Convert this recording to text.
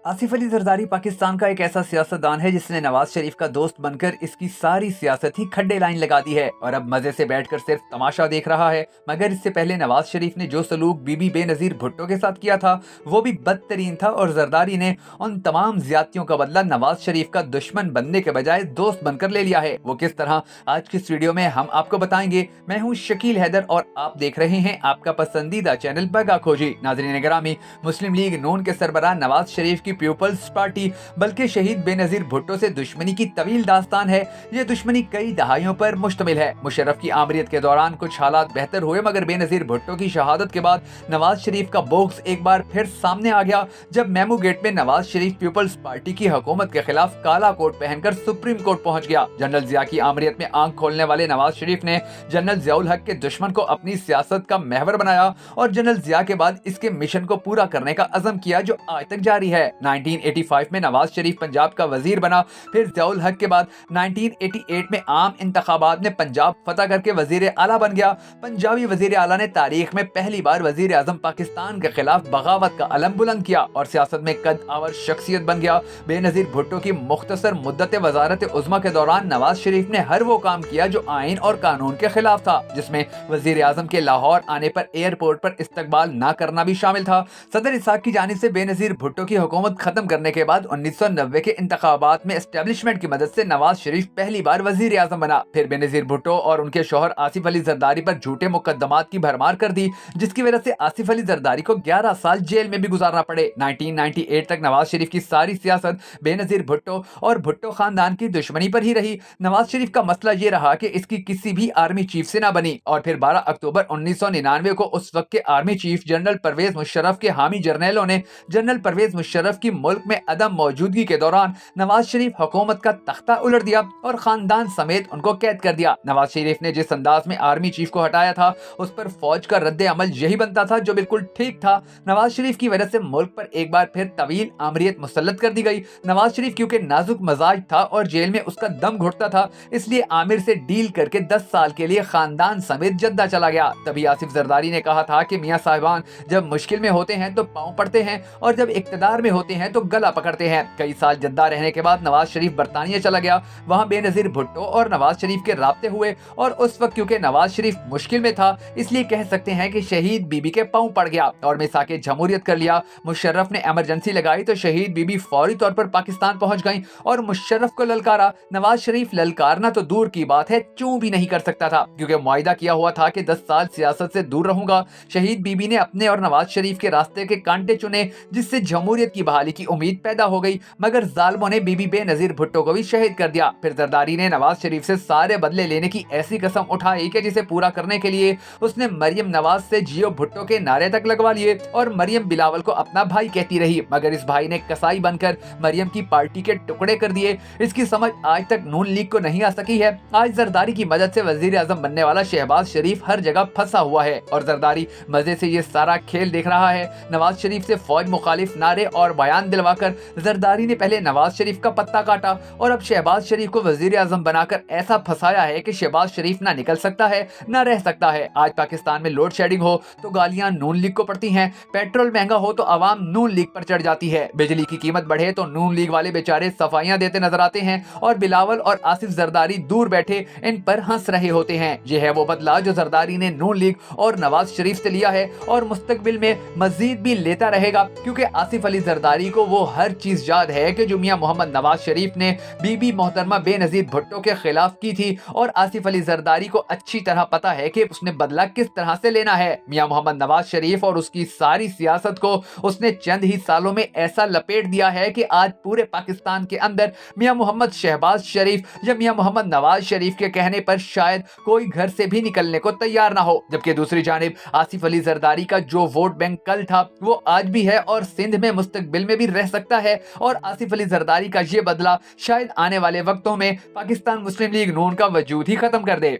आसिफ अली जरदारी पाकिस्तान का एक ऐसा सियासतदान है जिसने नवाज शरीफ का दोस्त बनकर इसकी सारी सियासत ही खड्डे लाइन लगा दी है और अब मजे से बैठकर सिर्फ तमाशा देख रहा है। मगर इससे पहले नवाज शरीफ ने जो सलूक बीबी बेनजीर भुट्टो के साथ किया था वो भी बदतरीन था और जरदारी ने उन तमाम ज्यादतियों का बदला नवाज शरीफ का दुश्मन बनने के बजाय दोस्त बनकर ले लिया है। वो किस तरह, आज की इस वीडियो में हम आपको बताएंगे। मैं हूँ शकील हैदर और आप देख रहे हैं आपका पसंदीदा चैनल बगा खोजी। नाज़रीन गिरामी, मुस्लिम लीग नून के सरबराह नवाज शरीफ की पीपल्स पार्टी बल्कि शहीद बेनजीर भुट्टो से दुश्मनी की तवील दास्तान है। ये दुश्मनी कई दहाइयों पर मुश्तमिल है। मुशर्रफ की आमरीत के दौरान कुछ हालात बेहतर हुए, मगर बेनजीर भुट्टो की शहादत के बाद नवाज शरीफ का बोक्स एक बार फिर सामने आ गया, जब मेमू गेट में नवाज शरीफ पीपल्स पार्टी की हुकूमत के खिलाफ काला कोट पहनकर सुप्रीम कोर्ट पहुंच गया। जनरल जिया की आमरीत में आंख खोलने वाले नवाज शरीफ ने जनरल जियाउल हक के दुश्मन को अपनी सियासत का महवर बनाया और जनरल जिया के बाद इसके मिशन को पूरा करने का अज़म किया, जो आज तक जारी है। 1985 में नवाज शरीफ पंजाब का वजीर बना, फिर जियाउल हक के बाद 1988 में आम इंतखाबात में पंजाब फतह करके वजीर आला बन गया। पंजाबी वजीर आला ने तारीख में पहली बार वजीर आजम पाकिस्तान के खिलाफ बगावत का अलम बुलंद किया और सियासत में कद आवर शख्सियत बन गया। बेनजीर भुट्टो की मुख्तसर मुद्दत वजारत उज़्मा के दौरान नवाज शरीफ ने हर वो काम किया जो आइन और कानून के खिलाफ था, जिसमें वजीर आजम के लाहौर आने पर एयरपोर्ट पर इस्तकबाल न करना भी शामिल था। सदर इसाक की जानिब से बेनजीर भुट्टो की हुकूमत खत्म करने के बाद 1990 के इंतखाबात में एस्टेब्लिशमेंट की मदद से नवाज शरीफ पहली बार वजीर आजम बना। फिर बेनजीर भुट्टो और उनके शौहर आसिफ अली जरदारी पर झूठे मुकदमात की भरमार कर दी, जिसकी वजह से आसिफ अली जरदारी को 11 साल जेल में भी गुजारना पड़े। 1998 तक नवाज शरीफ की सारी सियासत बेनजीर भुट्टो और भुट्टो खानदान की दुश्मनी पर ही रही। नवाज शरीफ का मसला ये रहा कि इसकी किसी भी आर्मी चीफ से ना बनी और फिर 12 अक्टूबर 1999 को उस वक्त के army chief general Pervez Musharraf के हामी जर्नैलों ने जनरल परवेज मुशर्रफ की मुल्क में अदम मौजूदगी के दौरान नवाज शरीफ हुकूमत का तख्ता उलट दिया और खानदान समेत उनको कैद कर दिया। नवाज शरीफ ने जिस अंदाज में आर्मी चीफ को हटाया था उस पर फौज का रद्द अमल यही बनता था जो बिल्कुल ठीक था। नवाज शरीफ की वजह से मुल्क पर एक बार फिर तवील आमरीत मुसल्लत कर दी गई। नवाज शरीफ क्योंकि नाजुक मजाज था और जेल में उसका दम घुटता था, इसलिए आमिर से डील करके 10 साल के लिए खानदान समेत जद्दा चला गया। तभी आसिफ जरदारी ने कहा था कि मियां साहिबान जब मुश्किल में होते हैं तो पांव पड़ते हैं और जब इक्तदार में होते हैं तो गला पकड़ते हैं। कई साल जद्दा रहने के बाद नवाज शरीफ बरतानिया चला गया। वहां बेनजीर भुट्टो और नवाज शरीफ के राब्ते हुए और उस वक्त क्योंकि नवाज शरीफ मुश्किल में था, इसलिए कह सकते हैं कि शहीद बीबी के पांव पड़ गया और मिसाके जमहूरियत कर लिया। मुशर्रफ ने इमरजेंसी लगाई तो शहीद बीबी फौरी तौर पर पाकिस्तान पहुंच गई और मुशर्रफ को ललकारा। नवाज शरीफ ललकारना तो दूर की बात है, चूं भी नहीं कर सकता था, क्योंकि मुआहिदा किया हुआ था कि 10 साल सियासत से दूर रहूंगा। शहीद बीबी ने अपने और नवाज शरीफ के रास्ते के कांटे चुने, जिससे जमहूरियत की बहाली की उम्मीद पैदा हो गई, मगर जालिमों ने बीबी बेनजीर भुट्टो को भी शहीद कर दिया। फिर जरदारी ने नवाज शरीफ से सारे बदले लेने की ऐसी कसम उठाई कि जिसे पूरा करने के लिए उसने मरियम नवाज से जियो भुट्टो के नारे तक लगवा लिए और मरियम बिलावल को अपना भाई कहती रही, मगर इस भाई ने कसाई बनकर मरियम की पार्टी के टुकड़े कर दिए। इसकी समझ आज तक नून लीग को नहीं आ सकी है। आज जरदारी की मदद से वजीर आजम बनने वाला शहबाज शरीफ हर जगह फंसा हुआ है और जरदारी मजे से ये सारा खेल देख रहा है। नवाज शरीफ से फौज मुखालिफ नारे और बयान दिलवाकर जरदारी ने पहले नवाज शरीफ का पत्ता काटा और अब शहबाज शरीफ को वजीर आजम बनाकर ऐसा फंसाया है कि शहबाज शरीफ ना निकल सकता है ना रह सकता है। आज पाकिस्तान में लोड शेडिंग हो तो गालियां नून लीग को पड़ती हैं, पेट्रोल महंगा हो तो आवाम नून लीग पर चढ़ जाती है, बिजली की कीमत बढ़े तो नून लीग वाले बेचारे सफाइयां देते नजर आते हैं और बिलावल और आसिफ जरदारी दूर बैठे इन पर हंस रहे होते हैं। यह है वो बदला जो जरदारी ने नून लीग और नवाज शरीफ से लिया है और मुस्तकबिल में मजीद भी लेता रहेगा, क्योंकि आसिफ अली जरदारी को वो हर चीज याद है कि जो मियां मोहम्मद नवाज शरीफ ने बीबी मोहतरमा बेनजीर भुट्टो के खिलाफ की थी और आसिफ अली जरदारी को अच्छी तरह पता है कि उसने बदला किस तरह से लेना है। मियां मोहम्मद नवाज शरीफ और उसकी सारी सियासत को उसने चंद ही सालों में ऐसा लपेट दिया है कि आज पूरे पाकिस्तान के अंदर मियां मोहम्मद शहबाज शरीफ या मियां मोहम्मद नवाज शरीफ के कहने पर शायद कोई घर से भी निकलने को तैयार ना हो। जबकि दूसरी जानिब आसिफ अली जरदारी का जो वोट बैंक कल था वो आज भी है और सिंध में मुस्तकबिल में भी रह सकता है और आसिफ अली जरदारी का ये बदला शायद आने वाले वक्तों में पाकिस्तान मुस्लिम लीग नून का वजूद ही खत्म कर दे।